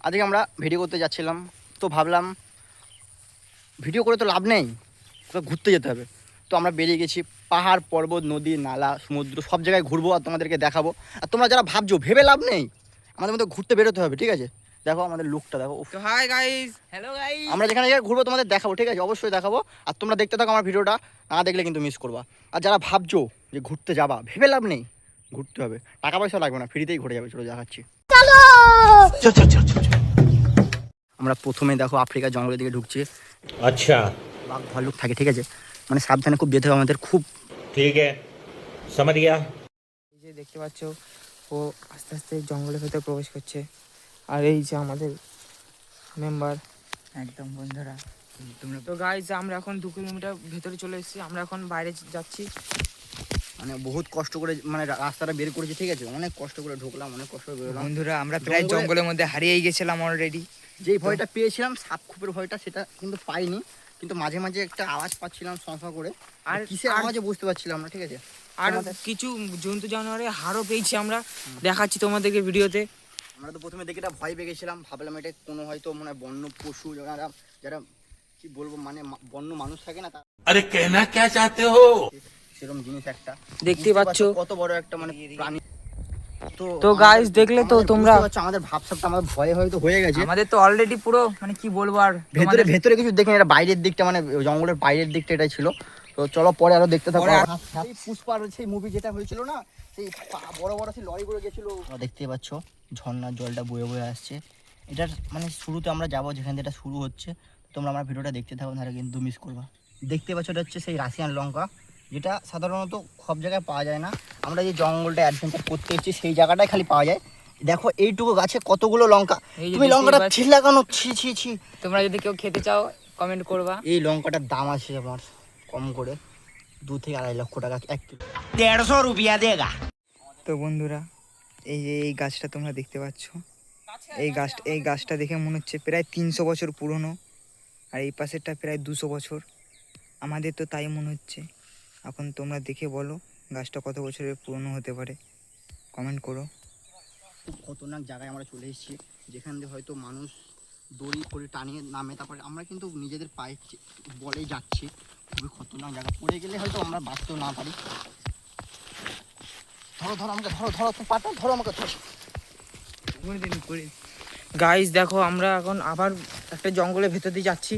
আজকে আমরা ভিডিও করতে যাচ্ছিলাম, তো ভাবলাম ভিডিও করে তো লাভ নেই, ঘুরতে যেতে হবে। তো আমরা বেরিয়ে গেছি, পাহাড় পর্বত নদী নালা সমুদ্র সব জায়গায় ঘুরবো আর তোমাদেরকে দেখাবো। আর তোমরা যারা ভাবছো ভেবে লাভ নেই, আমাদের মধ্যে ঘুরতে বেরোতে হবে, ঠিক আছে? দেখো আমাদের লুকটা দেখো। তো হাই গাইস, হ্যালো গাইস। আমরা যেখানে জায়গায় ঘুরবো তোমাদের দেখাবো, ঠিক আছে? অবশ্যই দেখাবো। আর তোমরা দেখতে থাকো আমার ভিডিওটা, না দেখলে কিন্তু মিস করবা। আর যারা ভাবছো যে ঘুরতে যাবা, ভেবে লাভ নেই, ঘুরতে হবে, টাকা পয়সা লাগবে না, ফ্রিতেই ঘুরে যাবে। চলো দেখাচ্ছি। আমরা প্রথমে দেখো আফ্রিকার জঙ্গলের দিকে ঢুকছি। আচ্ছা, বাঘ ভাল্লুক থাকে, ঠিক আছে? মানে সাবধানে খুব যেতে হবে আমাদের, খুব। ঠিক আছে, समझ गया। এই যে দেখতে পাচ্ছ, ও আস্তে আস্তে জঙ্গলের ভেতরে প্রবেশ করছে। আর এই যে আমাদের মেম্বার, একদম বন্ধুরা। তো গাইস, আমরা এখন 2 কিলোমিটার ভেতরে চলে এসেছি। আমরা এখন বাইরে যাচ্ছি। মানে বহুত কষ্ট করে মানে রাস্তাটা বের করেছি, ঠিক আছে? অনেক কষ্ট করে ঢুকলাম, অনেক কষ্ট করে বেরোলাম। বন্ধুরা, আমরা প্রায় জঙ্গলের মধ্যে হারিয়ে গেছিলাম অলরেডি। যেই ভয়টা পেয়েছিলাম সাপ খুপের ভয়টা, সেটা কিন্তু পাইনি। কিন্তু মাঝে মাঝে একটা আওয়াজ পাচ্ছিলাম সংখ্যা করে, আর কিসের আওয়াজে বুঝতে পারছিলাম না, ঠিক আছে? আর কিছু জন্তু জানোয়ারের হাড়ও পেয়েছি আমরা, দেখাচ্ছি তোমাদেরকে ভিডিওতে। আমরা তো প্রথমে দেখে এটা ভয় পেয়ে গেছিলাম, ভাবলাম এটা কোনো হয়তো মানে বন্য পশু, যারা যারা কি বলবো মানে বন্য মানুষ থাকে না, अरे कहना क्या चाहते हो? সেরকম জিনিস একটা। দেখতে পাচ্ছ কত বড় একটা মানে প্রাণী। তো গাইস, দেখলে তো তোমরা আমাদের ভাবসাবটা আমাদের ভয়ে হয়তো হয়ে গেছে। আমাদের তো অলরেডি পুরো মানে কি বলবো, আর ভেতরে ভেতরে কিছু দেখেন, এটা বাইরের দিকটা মানে জঙ্গলের বাইরের দিকটা এটাই ছিল। তো চলো পরে আরো দেখতে থাকো। এই পুষ্পার সেই মুভি যেটা হয়েছিল না, সেই বড় বড় সেই লরিগুলো গেছিল, দেখতে পাচ্ছ ঝর্ণার জলটা বয়ে বয়ে আসছে। এটার মানে শুরুতে আমরা যাবো যেখান থেকে এটা শুরু হচ্ছে। তোমরা আমার ভিডিওটা দেখতে থাকো, তাহলে কিন্তু মিস করবা। দেখতে পাচ্ছ এটা হচ্ছে সেই রাশিয়ান লঙ্কা, যেটা সাধারণত সব জায়গায় পাওয়া যায় না। আমরা যে জঙ্গলটা অ্যাডভেঞ্চার করতে এসেছি সেই জায়গাটায় খালি পাওয়া যায়। দেখো এইটুকু গাছে কতগুলো লঙ্কা, তুমি লঙ্কাটা ছিলা কেন? ছি ছি ছি। তোমরা যদি কেউ খেতে চাও কমেন্ট করবা। এই লঙ্কাটার দাম আছে আমার কম করে 2 থেকে 2.5 লক্ষ টাকা 1 কিলো। 150 रुपया देगा। তো বন্ধুরা, এই যে এই গাছটা তোমরা দেখতে পাচ্ছ, এই গাছটা দেখে মনে হচ্ছে প্রায় 300 বছর পুরনো, আর এই পাশেরটা প্রায় 200 বছর। আমাদের তো তাই মনে হচ্ছে। এখন তোমরা দেখে বলো গাছটা কত বছরের পুরনো হতে পারে, কমেন্ট করো। খুব খতরনাক জায়গায় আমরা চলে এসেছি, যেখান দিয়ে হয়তো মানুষ দড়ি করে টানিয়ে নামে, তারপরে আমরা কিন্তু নিজেদের পায়ে বলেই যাচ্ছি। খুবই খতরনাক জায়গা, পড়ে গেলে হয়তো আমরা বাঁচতেও না পারি। ধরো ধরো আমাকে, ধরো ধরো পাটা ধরো আমাকে, ধরো। গাইস দেখো, আমরা এখন আবার একটা জঙ্গলের ভেতর দিয়ে যাচ্ছি।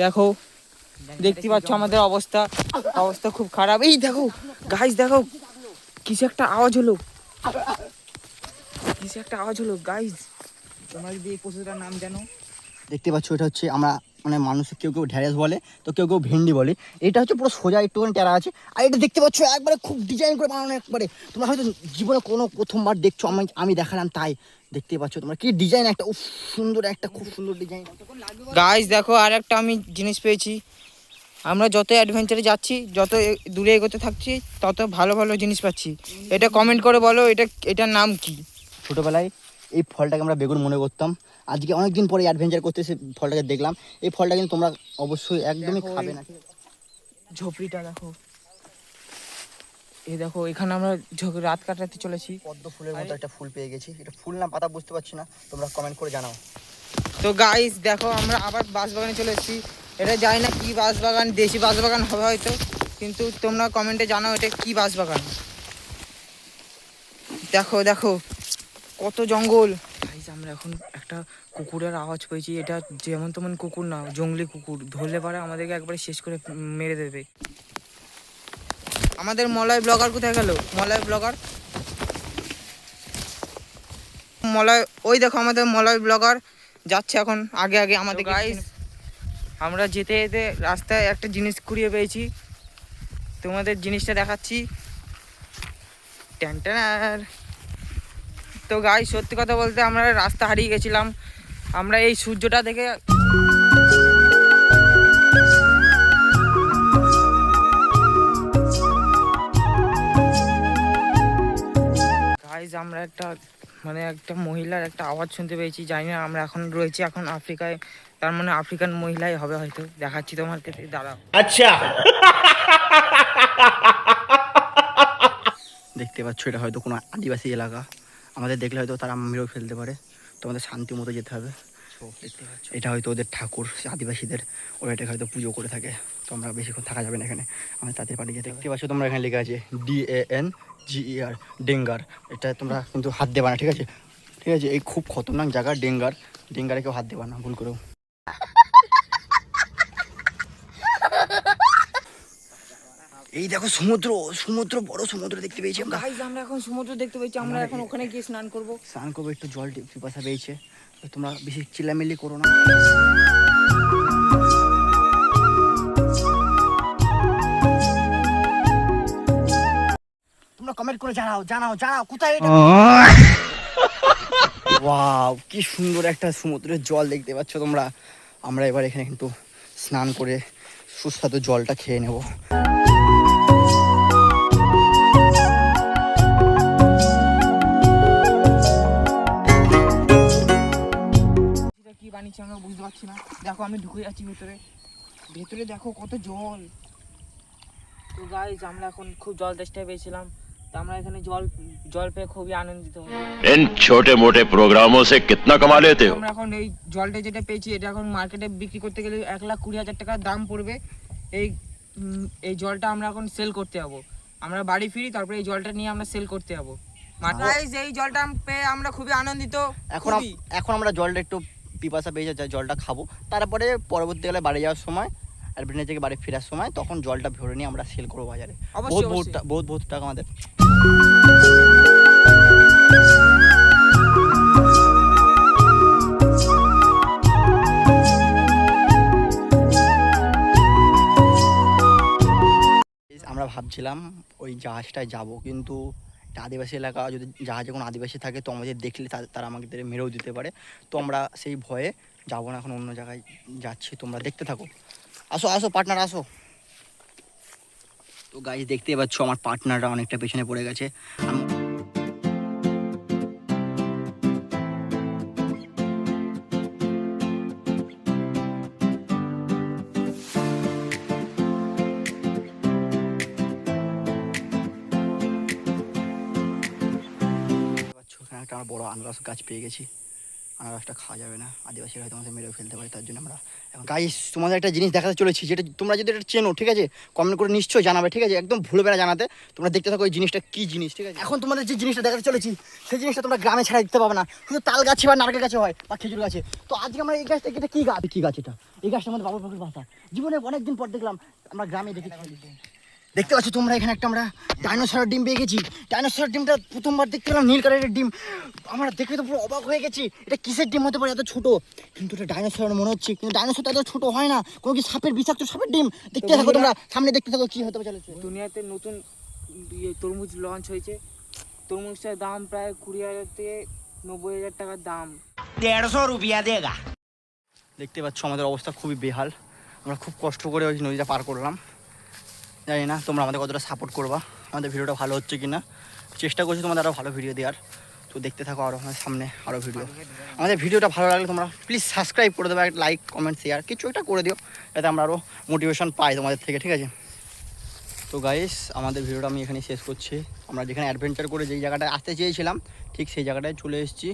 দেখো, দেখতে পাচ্ছ আমাদের অবস্থা খুব খারাপ। এই দেখো গাইস, দেখো কিছু একটা আওয়াজ হলো, গাইস। তোমরা যদি এই পশুটার নাম জানো। দেখতে পাচ্ছ এটা হচ্ছে আমরা মানে মানুষ কেউ কেউ ঢ্যাঁড়স বলে, তো কেউ কেউ ভেন্ডি বলে। এটা হচ্ছে পুরো সোজা একটুখানি টেরা আছে। আর এটা দেখতে পাচ্ছ একবারে খুব ডিজাইন করে বানানো, একবারে তোমরা হয়তো জীবনে কোনো প্রথমবার দেখছো, আমি দেখালাম তাই। দেখতে পাচ্ছ তোমরা কি ডিজাইন, একটা সুন্দর, একটা খুব সুন্দর ডিজাইন। গাইস দেখো, আর একটা আমি জিনিস পেয়েছি। আমরা যত অ্যাডভেঞ্চারে যাচ্ছি, যত দূরে এগোতে থাকছি, তত ভালো ভালো জিনিস পাচ্ছি। এটা কমেন্ট করে বলো, এটার নাম কি? ছোটোবেলায় এই ফলটাকে আমরা বেগুন মনে করতাম, আজকে অনেকদিন পরে অ্যাডভেঞ্চার করতে এসে ফলটাকে দেখলাম। এই ফলটা কিন্তু তোমরা অবশ্যই একদমই খাবে না। ঝোপড়িটা দেখো, এই দেখো এখানে আমরা রাত কাটাতে চলেছি। পদ্ম ফুলের মতো একটা ফুল পেয়ে গেছি, এটা ফুল না পাতা বুঝতে পারছি না, তোমরা কমেন্ট করে জানাও। তো গাইস দেখো, আমরা আবার বাঁশবাগানে চলে এসেছি। এটা জানি না কি বাঁশবাগান, দেশি বাঁশবাগান হবে হয়তো, কিন্তু তোমরা কমেন্টে জানাও এটা কি বাঁশবাগান। দেখো দেখো কত জঙ্গল। গাইস আমরা এখন একটা কুকুরের আওয়াজ পেয়েছি। এটা যেমন তেমন কুকুর না, জঙ্গলি কুকুর। ধরলে পারে আমাদেরকে একবারে শেষ করে মেরে দেবে। আমাদের মলয় ব্লগার কোথায় গেল? মলয় ব্লগার, ওই দেখো আমাদের মলয় ব্লগার যাচ্ছে এখন আগে আগে আমাদের। গাইস আমরা যেতে যেতে রাস্তায় একটা জিনিস কুড়িয়ে পেয়েছি, তোমাদের জিনিসটা দেখাচ্ছি। ট্যান্টার। তো গাইস সত্যি কথা বলতে আমরা রাস্তা হারিয়ে গেছিলাম। আমরা এই সূর্যটা দেখে গাইস আমরা একটা মহিলার একটা আওয়াজ শুনতে পেয়েছি। জানি না, আমরা এখন রয়েছি এখন আফ্রিকায়, তার মানে আফ্রিকান মহিলাই হবে হয়তো। দেখাচ্ছি তোমাকে, দাঁড়াও। अच्छा। দেখতে পাচ্ছ এটা হয়তো কোনো আদিবাসী এলাকা। আমাদের দেখলে হয়তো তারা মেরেও ফেলতে পারে, তো আমাদের শান্তি মতো যেতে হবে। এটা হয়তো ওদের ঠাকুর, আদিবাসীদের, ওরা এটাকে হয়তো পুজো করে থাকে, তো আমরা বেশিক্ষণ থাকা যাবে না এখানে, আমাদের তাদের পাঠিয়ে যেতে দেখতে পাচ্ছ তোমরা এখানে লেখা আছে DANGER, ডেঙ্গার। এটা তোমরা কিন্তু হাত দেবা না, ঠিক আছে? ঠিক আছে, এই খুব খতরনাক জায়গা ডেঙ্গারে কেউ হাত দেবা না ভুল করেও। এই দেখো সমুদ্র বড় সমুদ্র দেখতে পেয়েছি আমরা। গাইস আমরা এখন সমুদ্র দেখতে পেয়েছি, আমরা এখন ওখানে গিয়ে স্নান করব। একটু জল পিপাসা পেয়েছে, তো তোমরা বেশি চিল্লামিল্লি করো না। তোমরা কমেন্ট করে জানাও কোথায় এটা। ওয়াও, কি সুন্দর একটা সমুদ্রের জল দেখতে পাচ্ছ তোমরা। আমরা এবার এখানে কিন্তু স্নান করে সুস্বাদু জলটা খেয়ে নেব। কি বানিয়েছি আমরা বুঝতে পারছি না। দেখো আমি ঢুকে যাচ্ছি ভেতরে দেখো কত জল। তো গাইস আমরা এখন খুব জল তেষ্টায় পেয়েছিলাম, তো আমরা এখানে জল পেয়ে খুবই আনন্দিত হলাম। इन छोटे मोटे प्रोग्रामों से कितना कमा लेते हो? আমরা এখন এই জলটা যেটা পেয়েছি এটা এখন মার্কেটে বিক্রি করতে গেলে 1,20,000 টাকা দাম পড়বে। এই জলটা আমরা এখন সেল করতে যাবো, আমরা বাড়ি ফিরি তারপরে এই জলটা নিয়ে আমরা সেল করতে যাবো। গাইস এই জলটা পেয়ে আমরা খুবই আনন্দিত। এখন আমরা জলটা একটু পিপাসা পেয়ে যাই, জলটা খাবো, তারপরে পরবর্তীকালে বাড়ি যাওয়ার সময় আর ব্রিনে থেকে বাড়ি ফেরার সময় তখন জলটা ভরে নিয়ে আমরা সেল করবো বাজারে। বহুত টাকা আমাদের। আমরা ভাবছিলাম ওই জাহাজটায় যাব, কিন্তু আদিবাসী এলাকা, যদি জাহাজে কোনো আদিবাসী থাকে তো আমাদের দেখলে তারা আমাদের মেরেও দিতে পারে, তো আমরা সেই ভয়ে যাবো না, এখন অন্য জায়গায় যাচ্ছি, তোমরা দেখতে থাকো। আসো পার্টনার আসো। তো গাইস দেখতে পাচ্ছ আমার পার্টনাররা অনেকটা পেছনে পড়ে গেছে। একটা আমরা বড় আনারস গাছ পেয়ে গেছি, আনারসটা খাওয়া যাবে না, আদিবাসীরা হয়তো আমাদের মেরেও ফেলতে পারে, তার জন্য আমরা এখন গাইস তোমাদের একটা জিনিস দেখাতে চলেছি, যেটা তোমরা যদি এটা চেনো, ঠিক আছে, কমেন্ট করে নিশ্চয়ই জানাবে, ঠিক আছে, একদম ভুলবে না জানাতে। তোমরা দেখতে থাকো ওই জিনিসটা কি জিনিস, ঠিক আছে? এখন তোমাদের যে জিনিসটা দেখাতে চলেছি সেই জিনিসটা তোমরা গ্রামে ছাড়া দেখতে পাবে না, শুধু তাল গাছে বা নারকেল গাছে হয় বা খেজুর গাছে। তো আজকে আমরা এই গাছটা, এটা কি গাছ এটা? এই গাছটা আমাদের বাবুর পাখির বাসা, জীবনে অনেকদিন পর দেখলাম আমরা গ্রামে দেখি। দেখতে পাচ্ছ তোমরা এখানে একটা আমরা ডাইনোসরের ডিম পেয়ে গেছি। ডাইনোসরের ডিমটা প্রথমবার দেখতে পেলাম, নীল কালারের ডিম। আমরা দেখে তো পুরো অবাক হয়ে গেছি, এটা কিসের ডিম হতে পারে এত ছোট? কিন্তু এটা ডাইনোসরের মনে হচ্ছে, কিন্তু ডাইনোসর তো এত ছোট হয় না, কোনো কি সাপের বিষাক্ত সাপের ডিম? দেখতে থাকো তোমরা, সামনে দেখতে থাকো কি হতে পারে। দুনিয়াতে নতুন তরমুজ লঞ্চ হয়েছে, তরমুজটার দাম প্রায় 20,000 থেকে 90,000 টাকার দাম। 150 रुपया देगा। দেখতে পাচ্ছ আমাদের অবস্থা খুবই বেহাল, আমরা খুব কষ্ট করে ওই নদীটা পার করলাম। জানি না তোমরা আমাদের কতটা সাপোর্ট করবা, আমাদের ভিডিওটা ভালো হচ্ছে কি না, চেষ্টা করছি তোমাদের আরও ভালো ভিডিও দেওয়ার। তো দেখতে থাকো আরও আমাদের সামনে আরও ভিডিও। আমাদের ভিডিওটা ভালো লাগলে তোমরা প্লিজ সাবস্ক্রাইব করে দেবে, একটা লাইক কমেন্ট শেয়ার কিছু একটা করে দিও, যাতে আমরা আরও মোটিভেশন পাই তোমাদের থেকে, ঠিক আছে? তো গাইস আমাদের ভিডিওটা আমি এখানে শেষ করছি। আমরা যেখানে অ্যাডভেঞ্চার করে যেই জায়গাটায় আসতে চেয়েছিলাম ঠিক সেই জায়গাটায় চলে এসেছি।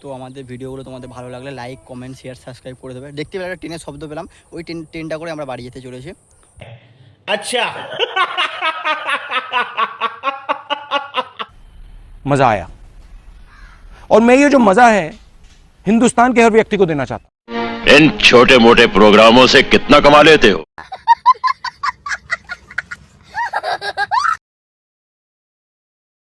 তো আমাদের ভিডিওগুলো তোমাদের ভালো লাগলে লাইক কমেন্ট শেয়ার সাবস্ক্রাইব করে দেবে। দেখতে পেলে একটা ট্রেনের শব্দ পেলাম, ওই ট্রেনটা করে আমরা বাড়ি যেতে চলেছি। अच्छा मजा आया और मैं ये जो मजा है हिंदुस्तान के हर व्यक्ति को देना चाहता हूं। इन छोटे मोटे प्रोग्रामों से कितना कमा लेते हो?